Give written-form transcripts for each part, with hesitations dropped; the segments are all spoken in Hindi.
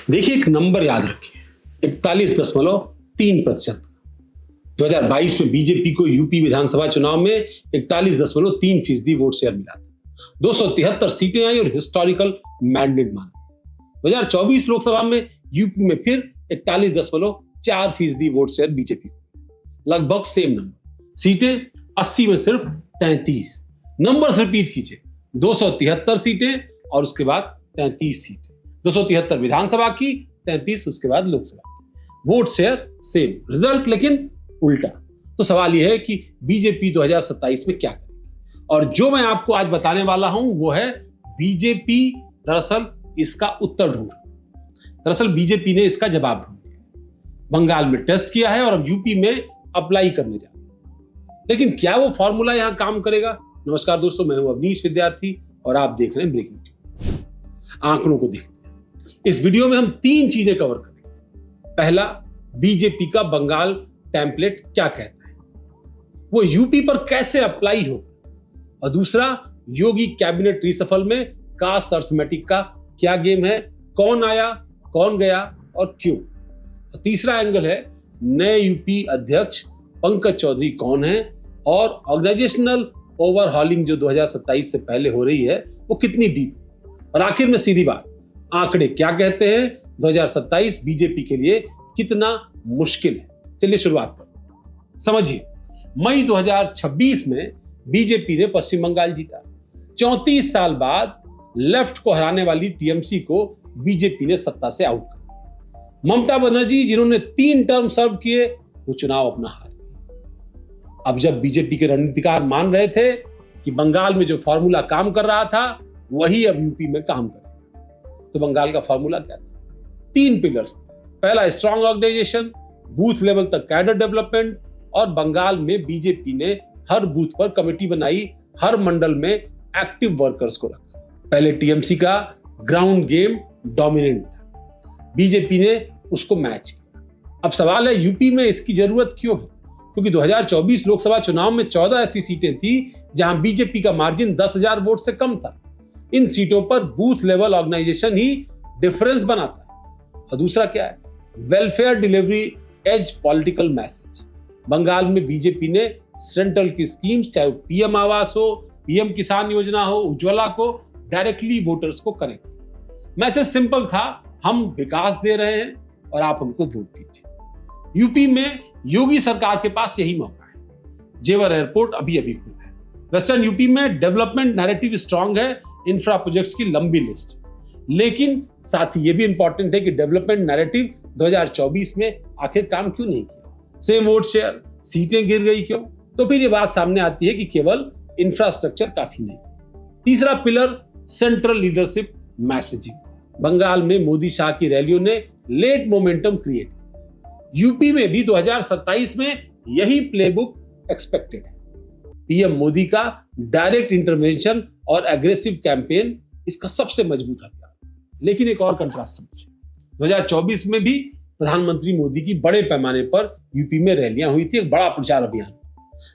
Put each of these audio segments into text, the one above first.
देखिए, एक नंबर याद रखिए, 41.3%। 2022 में बीजेपी को यूपी विधानसभा चुनाव में 41.3% वोट शेयर मिला था। 273 सीटें आई और हिस्टोरिकल मैंडेट माना। 2024 लोकसभा में यूपी में फिर 41.4% वोट शेयर बीजेपी को, लगभग सेम नंबर। सीटें 80 में सिर्फ 33। नंबर्स रिपीट कीजिए, 273 सीटें और उसके बाद 33 सीटें। 273 विधानसभा की, 33 उसके बाद लोकसभा की। वोट शेयर सेम, रिजल्ट लेकिन उल्टा। तो सवाल यह है कि बीजेपी 2027 में क्या करेगी, और जो मैं आपको आज बताने वाला हूं वो है बीजेपी दरअसल इसका उत्तर ढूंढ। दरअसल बीजेपी ने इसका जवाब ढूंढ लिया, बंगाल में टेस्ट किया है और अब यूपी में अप्लाई करने जा रहा है। लेकिन क्या वो फॉर्मूला यहां काम करेगा? नमस्कार दोस्तों, मैं हूं अवनीश विद्यार्थी और आप देख रहे हैं ब्रेकिंग न्यूज। आंकड़ों को देखते हैं। इस वीडियो में हम 3 चीजें कवर करेंगे। पहला, बीजेपी का बंगाल टेम्पलेट क्या कहता है, वो यूपी पर कैसे अप्लाई हो, और दूसरा, योगी कैबिनेट रिसफल में कास्ट अर्थमेटिक का क्या गेम है, कौन आया कौन गया और क्यों। और तीसरा एंगल है नए यूपी अध्यक्ष पंकज चौधरी कौन है, और ऑर्गेनाइजेशनल ओवरहॉलिंग जो 2027 से पहले हो रही है वो कितनी डीप। और आखिर में सीधी बात, आंकड़े क्या कहते हैं, 2027 बीजेपी के लिए कितना मुश्किल है। चलिए शुरुआत करें। समझिए, मई 2026 में बीजेपी ने पश्चिम बंगाल जीता। 34 साल बाद लेफ्ट को हराने वाली टीएमसी को बीजेपी ने सत्ता से आउट किया। ममता बनर्जी, जिन्होंने 3 टर्म सर्व किए, वो चुनाव अपना हार गए। अब जब बीजेपी के रणनीतिकार मान रहे थे कि बंगाल में जो फॉर्मूला काम कर रहा था वही अब यूपी में काम कर, तो बंगाल का फॉर्मूला क्या था? 3 पिलर्स। पहला, स्ट्रांग ऑर्गेनाइजेशन, बूथ लेवल तक कैडर डेवलपमेंट, और बंगाल में बीजेपी ने हर बूथ पर कमेटी बनाई, हर मंडल में एक्टिव वर्कर्स को रखा। पहले टीएमसी का ग्राउंड गेम डोमिनेंट था, बीजेपी ने उसको मैच किया। अब सवाल है, यूपी में इसकी जरूरत क्यों है? क्योंकि 2024 लोकसभा चुनाव में 14 ऐसी सीटें थी जहां बीजेपी का मार्जिन 10,000 वोट से कम था। इन सीटों पर बूथ लेवल ऑर्गेनाइजेशन ही डिफरेंस बनाता है। और दूसरा क्या है? Welfare delivery as political message. Bengal में बीजेपी ने सेंट्रल की स्कीम्स, चाहे पीएम आवास हो, पीएम किसान योजना हो, उज्ज्वला को डायरेक्टली वोटर्स को कनेक्ट। मैसेज सिंपल था, हम विकास दे रहे हैं और आप हमको वोट दीजिए। यूपी में योगी सरकार के पास यही मौका है। जेवर एयरपोर्ट अभी अभी खुला है। वेस्टर्न यूपी में डेवलपमेंट नैरेटिव स्ट्रांग है, इंफ्रा प्रोजेक्ट्स की लंबी लिस्ट। लेकिन साथ ही ये भी इंपॉर्टेंट है कि डेवलपमेंट नैरेटिव 2024 में आखिर काम क्यों नहीं किया? सेम वोट शेयर, सीटें गिर गई क्यों? तो फिर ये बात सामने आती है कि केवल इंफ्रास्ट्रक्चर काफी नहीं। तीसरा pillar, central leadership messaging. Bengal में मोदी शाह की रैलियों ने लेट मोमेंटम क्रिएट किया। यूपी में भी 2027 में यही प्लेबुक एक्सपेक्टेड है। पीएम मोदी का डायरेक्ट इंटरवेंशन और एग्रेसिव कैंपेन इसका सबसे मजबूत हथियार। लेकिन एक और कंट्रास्ट समझिए, 2024 में भी प्रधानमंत्री मोदी की बड़े पैमाने पर यूपी में रैलियां हुई थी, एक बड़ा प्रचार अभियान,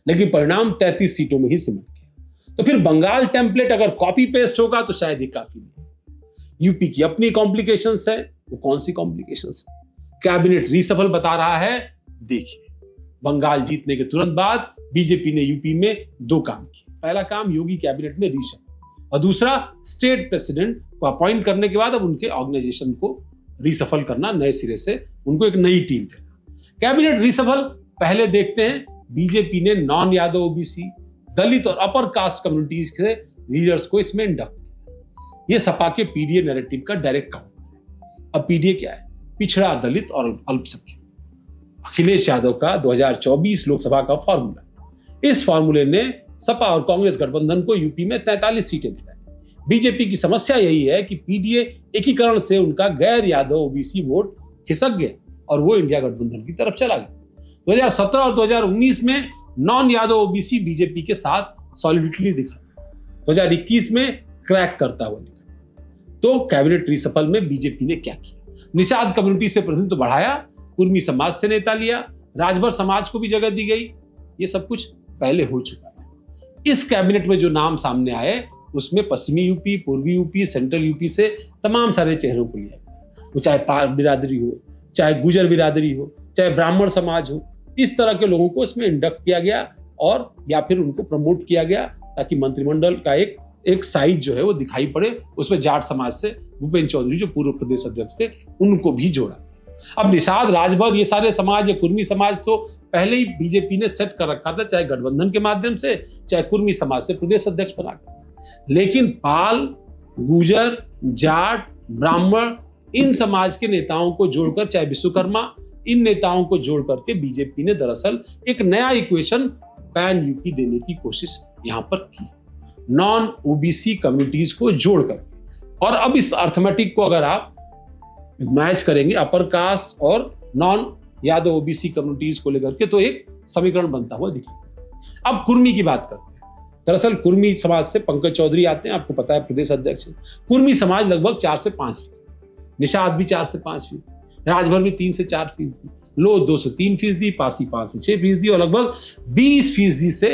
लेकिन परिणाम 33 सीटों में ही सिमट गया। तो फिर बंगाल टेम्पलेट अगर कॉपी पेस्ट होगा तो शायद ये काफी नहीं। यूपी की अपनी कॉम्प्लिकेशंस है। वो कौन सी कॉम्प्लिकेशंस है? कैबिनेट रीसफल बता रहा है। देखिए, बंगाल जीतने के तुरंत बाद बीजेपी ने यूपी में 2 काम किए। पहला काम, योगी कैबिनेट में रीशफल, और दूसरा, स्टेट प्रेसिडेंट को अपॉइंट करने के बाद अब उनके ऑर्गेनाइजेशन को रीसफल करना, नए सिरे से उनको एक नई टीम देना। कैबिनेट रीसफल पहले देखते हैं। बीजेपी ने नॉन यादव ओबीसी, दलित और अपर कास्ट कम्युनिटीज के लीडर्स को इसमें इंडक्ट किया। यह सपा के पीडीए नैरेटिव का डायरेक्ट काउंटर है। अब पीडीए क्या है? पिछड़ा, दलित और अल्पसंख्यक। अखिलेश यादव का 2024 लोकसभा का फॉर्मूला। इस फॉर्मूले ने सपा और कांग्रेस गठबंधन को यूपी में 43 सीटें दिलाई। बीजेपी की समस्या यही है कि पीडीए एकीकरण से उनका गैर यादव ओबीसी वोट खिसक गया और वो इंडिया गठबंधन की तरफ चला गया। 2017 और 2019 में नॉन यादव ओबीसी बीजेपी के साथ सॉलिडिटी दिखा, 2021 में क्रैक करता हुआ दिखा। तो कैबिनेट रिसफल में बीजेपी ने क्या किया? निषाद कम्युनिटी से प्रतिनिधित्व बढ़ाया, कुर्मी समाज से नेता लिया, राजभर समाज को भी जगह दी गई। ये सब कुछ पहले हो चुका है। इस कैबिनेट में जो नाम सामने आए उसमें पश्चिमी यूपी, पूर्वी यूपी, सेंट्रल यूपी से तमाम सारे चेहरों को लिया। वो चाहे पार बिरादरी हो, चाहे गुजर बिरादरी हो, चाहे ब्राह्मण समाज हो, इस तरह के लोगों को इसमें इंडक्ट किया गया और या फिर उनको प्रमोट किया गया ताकि मंत्रिमंडल का एक साइज जो है वो दिखाई पड़े। उसमें जाट समाज से भूपेंद्र चौधरी जो पूर्व प्रदेश अध्यक्ष थे उनको भी जोड़ा। अब निषाद, राजभर, ये सारे समाज या कुर्मी समाज तो पहले ही बीजेपी ने सेट कर रखा था, चाहे गठबंधन के माध्यम से, चाहे कुर्मी समाज से प्रदेश अध्यक्ष बनाकर। लेकिन पाल, गुजर, जाट, ब्राह्मण, इन समाज के नेताओं को जोड़कर, चाहे विश्वकर्मा, इन नेताओं को जोड़ करके बीजेपी ने दरअसल एक नया इक्वेशन पैन यूपी देने की कोशिश यहां पर की, नॉन ओबीसी कम्युनिटीज को जोड़ करके। और अब इस अर्थमेटिक को अगर आप मैच करेंगे अपर कास्ट और नॉन यादव ओबीसी कम्युनिटीज को लेकर के, तो एक समीकरण बनता हुआ दिखेगा। अब कुर्मी की बात करते हैं। दरअसल कुर्मी समाज से पंकज चौधरी आते हैं, आपको पता है प्रदेश अध्यक्ष है। कुर्मी समाज लगभग 4 से 5%, निषाद भी 4 से 5%, राजभर भी 3 से 4%, लोध 2 से 3%, पासी 5 से 6% और लगभग 20% से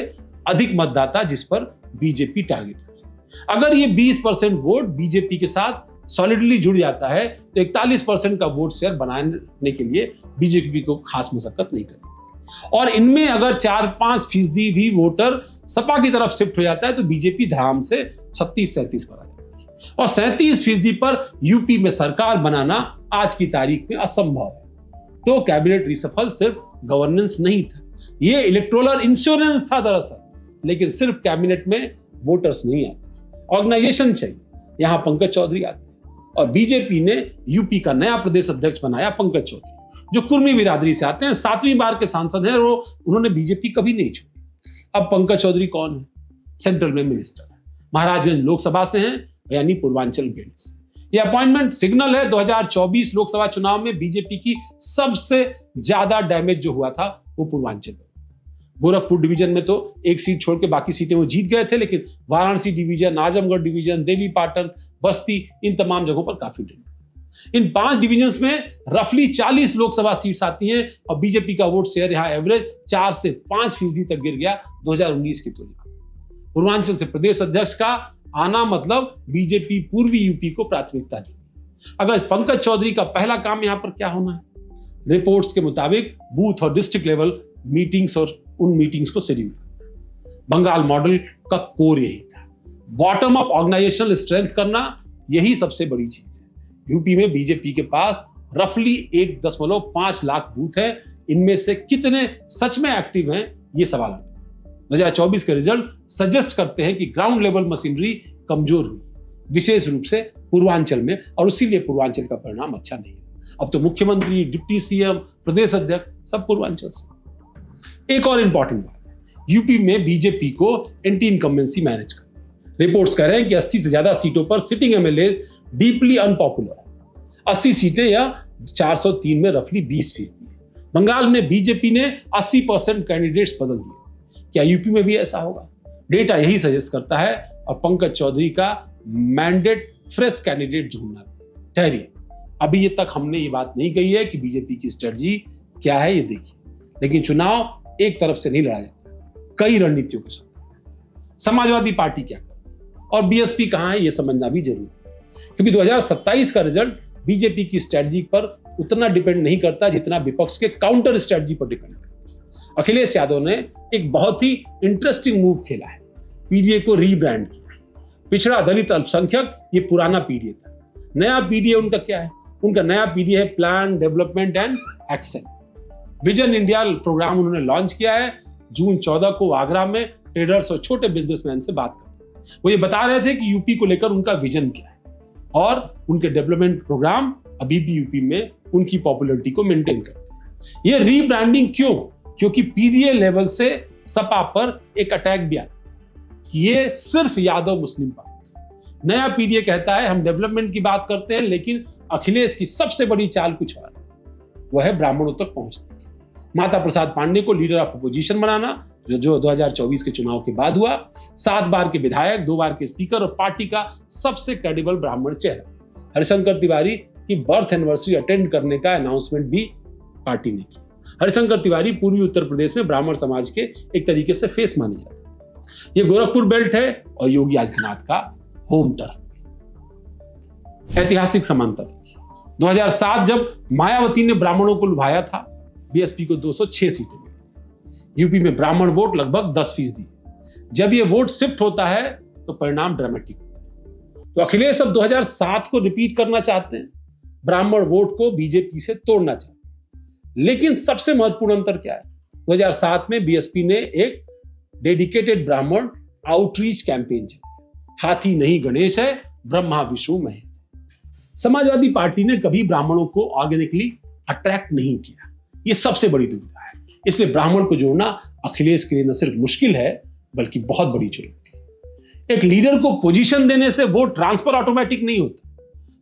अधिक मतदाता जिस पर बीजेपी टारगेट करे। अगर ये 20% वोट बीजेपी के साथ सॉलिडली जुड़ जाता है तो 41% का वोट शेयर बनाने के लिए बीजेपी को खास मशक्कत नहीं करनी। और इनमें अगर 4-5% भी वोटर सपा की तरफ शिफ्ट हो जाता है तो बीजेपी धाम से 36-37 पर आ जाती है। और 37% पर यूपी में सरकार बनाना आज की तारीख में असंभव है। तो कैबिनेट रिसफल सिर्फ गवर्नेंस नहीं था, ये इलेक्टोरल इंश्योरेंस था दरअसल। लेकिन सिर्फ कैबिनेट में वोटर्स नहीं आते, ऑर्गेनाइजेशन चाहिए। यहां पंकज चौधरी आते हैं और बीजेपी ने यूपी का नया प्रदेश अध्यक्ष बनाया पंकज चौधरी, जो कुर्मी बिरादरी से आते हैं, 7वीं बार के सांसद हैं और उन्होंने बीजेपी कभी नहीं छोड़ी। अब पंकज चौधरी कौन है? सेंट्रल में मिनिस्टर है, महाराजगंज लोकसभा से हैं, यानी पूर्वांचल बेल्ट से। यह अपॉइंटमेंट सिग्नल है 2024 लोकसभा चुनाव में बीजेपी की सबसे ज्यादा डैमेज जो हुआ था वो पूर्वांचल में। गोरखपुर डिवीजन में तो एक सीट छोड़ के बाकी सीटें वो जीत गए थे, लेकिन वाराणसी डिवीजन, आजमगढ़ डिवीजन, देवी पाटन, बस्ती, इन तमाम जगहों पर काफी डैमेज। इन 5 डिवीजन्स में रफली 40 लोकसभा सीट्स आती हैं और बीजेपी का वोट शेयर यहां एवरेज 4 से 5% तक गिर गया 2019 की तुलना। पूर्वांचल से प्रदेश अध्यक्ष का आना मतलब बीजेपी पूर्वी यूपी को प्राथमिकता दी। अगर पंकज चौधरी का पहला काम यहां पर क्या होना है? रिपोर्ट्स के मुताबिक बूथ और डिस्ट्रिक्ट लेवल मीटिंग्स और उन मीटिंग्स को शेड्यूल। बंगाल मॉडल का कोर यही था, बॉटम अप ऑर्गेनाइजेशनल स्ट्रेंथ करना, यही सबसे बड़ी चीज है। यूपी में बीजेपी के पास रफली 1.5 लाख बूथ है, इनमें से कितने सच में एक्टिव हैं ये सवाल है। 2024 के रिजल्ट सजेस्ट करते हैं कि ग्राउंड लेवल मशीनरी कमजोर हुई, विशेष रूप से पूर्वांचल में, और इसीलिए पूर्वांचल का परिणाम अच्छा नहीं है। अब तो मुख्यमंत्री, डिप्टी सीएम, प्रदेश अध्यक्ष सब पूर्वांचल से। एक और इंपॉर्टेंट बात है, यूपी में बीजेपी को एंटी इनकम्बेंसी मैनेज करना। रिपोर्ट्स कह रहे हैं कि 80 से ज्यादा सीटों पर सिटिंग एमएलए डीपली अनपॉपुलर है। 80 सीटें या 403 में रफली 20%। बंगाल में बीजेपी ने 80% कैंडिडेट्स बदल दिए। क्या यूपी में भी ऐसा होगा? डेटा यही सजेस्ट करता है और पंकज चौधरी का मैंडेट फ्रेश कैंडिडेट ढूंढना। ठहरिए, अभी ये तक हमने ये बात नहीं कही है कि बीजेपी की स्ट्रेटजी क्या है, ये देखिए। लेकिन चुनाव एक तरफ से नहीं लड़ा जाता, कई रणनीतियों के साथ। समाजवादी पार्टी क्या कर और बीएसपी कहां है, यह समझना भी जरूरी है, क्योंकि 2027 का रिजल्ट बीजेपी की स्ट्रेटजी पर उतना डिपेंड नहीं करता जितना विपक्ष के काउंटर स्ट्रेटजी पर डिपेंड करता है। अखिलेश यादव ने एक बहुत ही इंटरेस्टिंग मूव खेला है, पीडीए को रीब्रांड किया। पिछड़ा, दलित, अल्पसंख्यक, ये पुराना पीडीए था। नया पीडीए उनका क्या है? उनका नया पीडीए है plan, development and action. Vision India programme उन्होंने लॉन्च किया है। जून 14 को आगरा में ट्रेडर्स और छोटे बिजनेसमैन से बात कर वो ये बता रहे थे कि यूपी को लेकर उनका विजन क्या है और उनके डेवलपमेंट प्रोग्राम अभी भी यूपी में उनकी पॉपुलैरिटी को मेंटेन करते हैं। ये रीब्रांडिंग क्यों? क्योंकि पीडीए लेवल से सपा पर एक अटैक भी आता कि ये सिर्फ यादव मुस्लिम पार्टी। नया पीडीए कहता है हम डेवलपमेंट की बात करते हैं, लेकिन अखिलेश की सबसे बड़ी चाल कुछ और है, वो है ब्राह्मणों तक पहुंचना। माता प्रसाद पांडे को लीडर ऑफ अपोजिशन बनाना, जो 2024 के चुनाव के बाद हुआ। 7 बार के विधायक, 2 बार के स्पीकर और पार्टी का सबसे क्रेडिबल ब्राह्मण चेहरा। हरिशंकर तिवारी की बर्थ एनिवर्सरी अटेंड करने का अनाउंसमेंट भी पार्टी ने किया। हरिशंकर तिवारी पूर्वी उत्तर प्रदेश में ब्राह्मण समाज के एक तरीके से फेस माने जाते हैं। ये गोरखपुर बेल्ट है और योगी आदित्यनाथ का होम टर्फ। ऐतिहासिक समानता। 2007 जब मायावती ने ब्राह्मणों को लुभाया था, बीएसपी को 206 सीटें मिली। यूपी में ब्राह्मण वोट लगभग 10%। जब ये वोट शिफ्ट होता है तो परिणाम ड्रामेटिक होता है। तो अखिलेश अब 2007 को रिपीट करना चाहते हैं, ब्राह्मण वोट को बीजेपी से तोड़ना चाहते हैं। लेकिन सबसे महत्वपूर्ण अंतर क्या है? 2007 में बीएसपी ने एक डेडिकेटेड ब्राह्मण आउटरीच कैंपेन चलाया। हाथी नहीं गणेश है, ब्रह्मा विष्णु महेश है। समाजवादी पार्टी ने कभी ब्राह्मणों को ऑर्गेनिकली अट्रैक्ट नहीं किया। ये सबसे बड़ी दुविधा है। इसलिए ब्राह्मण को जोड़ना अखिलेश के लिए न सिर्फ मुश्किल है बल्कि बहुत बड़ी चुनौती है। एक लीडर को पोजीशन देने से वोट ट्रांसफर ऑटोमेटिक नहीं होता।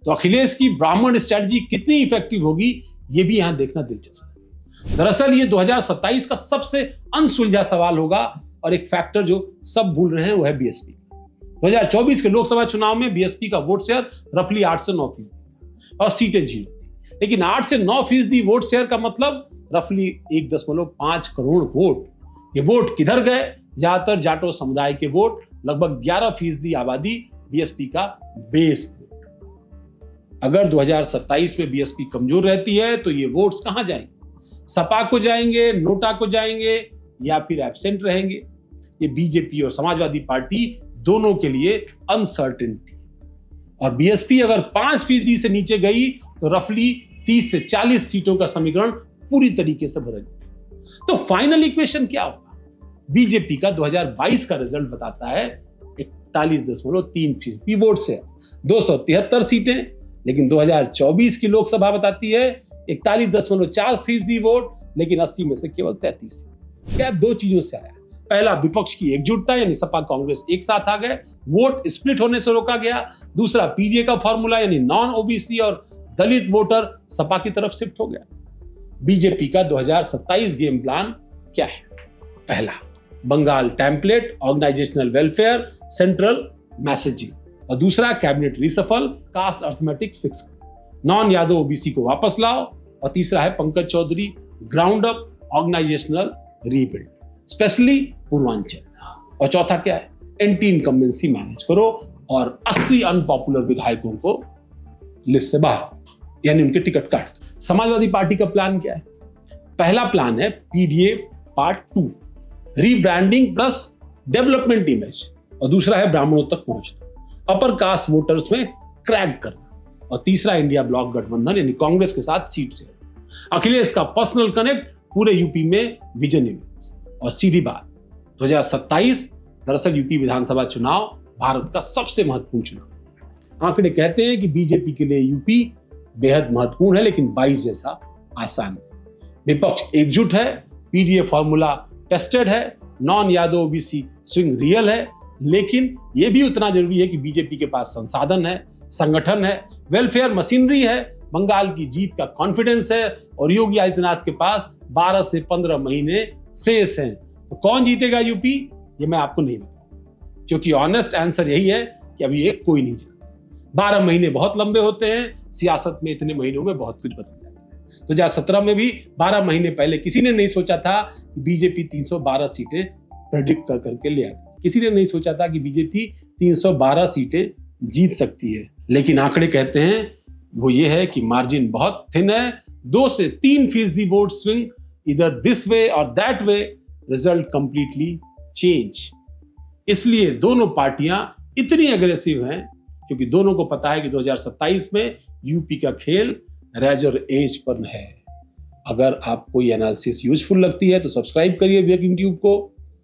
तो अखिलेश की ब्राह्मण स्ट्रेटजी कितनी इफेक्टिव होगी, यह भी यहां देखना दिलचस्प है। दरअसल ये 2027 का सबसे अनसुलझा सवाल होगा और एक फैक्टर जो सब भूल रहे हैं वो है बीएसपी। 2024 के लोकसभा चुनाव में बीएसपी का वोट शेयर रफली 8 से 9% और सीटें 0 थी। लेकिन 8 से 9% वोट शेयर का मतलब रफली 1.5 करोड़ वोट। ये वोट किधर गए? ज्यादातर जाटो समुदाय के वोट, लगभग 11% आबादी बीएसपी का बेस वोट। अगर 2027 में बीएसपी कमजोर रहती है तो ये वोट्स कहां जाएंगे? सपा को जाएंगे, नोटा को जाएंगे या फिर एब्सेंट रहेंगे? ये बीजेपी और समाजवादी पार्टी दोनों के लिए अनसर्टेनिटी। और बीएसपी अगर 5% से नीचे गई तो रफली 30 से 40 सीटों का समीकरण पूरी तरीके से बदल जाएगा। तो फाइनल इक्वेशन क्या होगा? बीजेपी का 2022 का रिजल्ट बताता है 41.3% वोट से 273 सीटें, लेकिन 2024 की लोकसभा बताती है 41.4% वोट, लेकिन 80 में से केवल 33। क्या दो चीजों से आया? पहला, विपक्ष की एकजुटता, यानी सपा कांग्रेस एक साथ आ गए, वोट स्प्लिट होने से रोका गया। दूसरा, पीडीए का फॉर्मूला, यानी नॉन ओबीसी और दलित वोटर सपा की तरफ शिफ्ट हो गया। बीजेपी का 2027 गेम प्लान क्या है? पहला, Bengal template, organisational welfare, central messaging. और दूसरा, cabinet reshuffle, caste arithmetics fix, non Yadav OBC को वापस लाओ। और तीसरा है Pankaj Chaudhary, ground up organisational rebuild, specially Purvanchal. और चौथा क्या है? एंटी इनकम्बेंसी मैनेज करो और 80 अनपॉपुलर विधायकों को लिस्ट से बाहर, यानी उनके टिकट काट दो। समाजवादी पार्टी का प्लान क्या है? पहला प्लान है PDA part 2, rebranding plus development image. और दूसरा है ब्राह्मणों तक पहुंचना, अपर कास्ट वोटर्स में क्रैक करना। और तीसरा, इंडिया ब्लॉक गठबंधन, यानी कांग्रेस के साथ सीट से। अखिलेश का पर्सनल कनेक्ट पूरे यूपी में विजन इमेज। और सीधी बात, 2027 दरअसल यूपी विधानसभा चुनाव भारत का सबसे महत्वपूर्ण चुनाव। आंकड़े कहते हैं कि बीजेपी के लिए यूपी बेहद महत्वपूर्ण है, लेकिन 22 जैसा आसान है। विपक्ष एकजुट है, पीडीए फॉर्मूला टेस्टेड है, non Yadav OBC swing real है, लेकिन यह भी उतना जरूरी है कि बीजेपी के पास संसाधन है, संगठन है, वेलफेयर मशीनरी है, बंगाल की जीत का कॉन्फिडेंस है और योगी आदित्यनाथ के पास 12 से 15 महीने शेष हैं। तो कौन जीतेगा यूपी, ये मैं आपको नहीं बताऊंगा, क्योंकि ऑनेस्ट आंसर यही है कि अभी एक कोई नहीं जीता। 12 महीने बहुत लंबे होते हैं, सियासत में इतने महीनों में बहुत कुछ बदल जाता है। 2017 में भी 12 महीने पहले किसी ने नहीं सोचा था कि बीजेपी 312 सीटें प्रेडिक्ट कर करके ले आएगी। किसी ने नहीं सोचा था कि बीजेपी 312 सीटें जीत सकती है। लेकिन आंकड़े कहते हैं वो ये है कि मार्जिन बहुत थिन है, 2 से 3% वोट स्विंग इधर दिस वे और that way, result completely change. इसलिए दोनों पार्टियां इतनी अग्रेसिव हैं क्योंकि दोनों को पता है कि 2027 में यूपी का खेल रेजर एज पर है। अगर आपको ये एनालिसिस यूजफुल लगती है तो सब्सक्राइब करिए ब्रेकिंग ट्यूब को।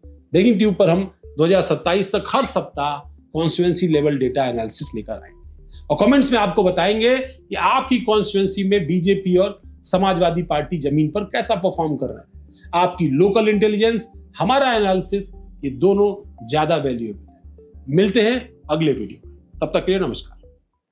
ब्रेकिंग ट्यूब पर हम 2027 तक हर सप्ताह कॉन्स्टिट्यूएंसी लेवल डेटा एनालिसिस लेकर आएंगे और कमेंट्स में आपको बताएंगे कि आपकी कॉन्स्टिट्यूएंसी में बीजेपी और समाजवादी पार्टी जमीन पर कैसा परफॉर्म कर रहा है। आपकी लोकल इंटेलिजेंस, हमारा एनालिसिस, ये दोनों ज्यादा वैल्यूएबल है। मिलते हैं अगले वीडियो में, तब तक के लिए नमस्कार।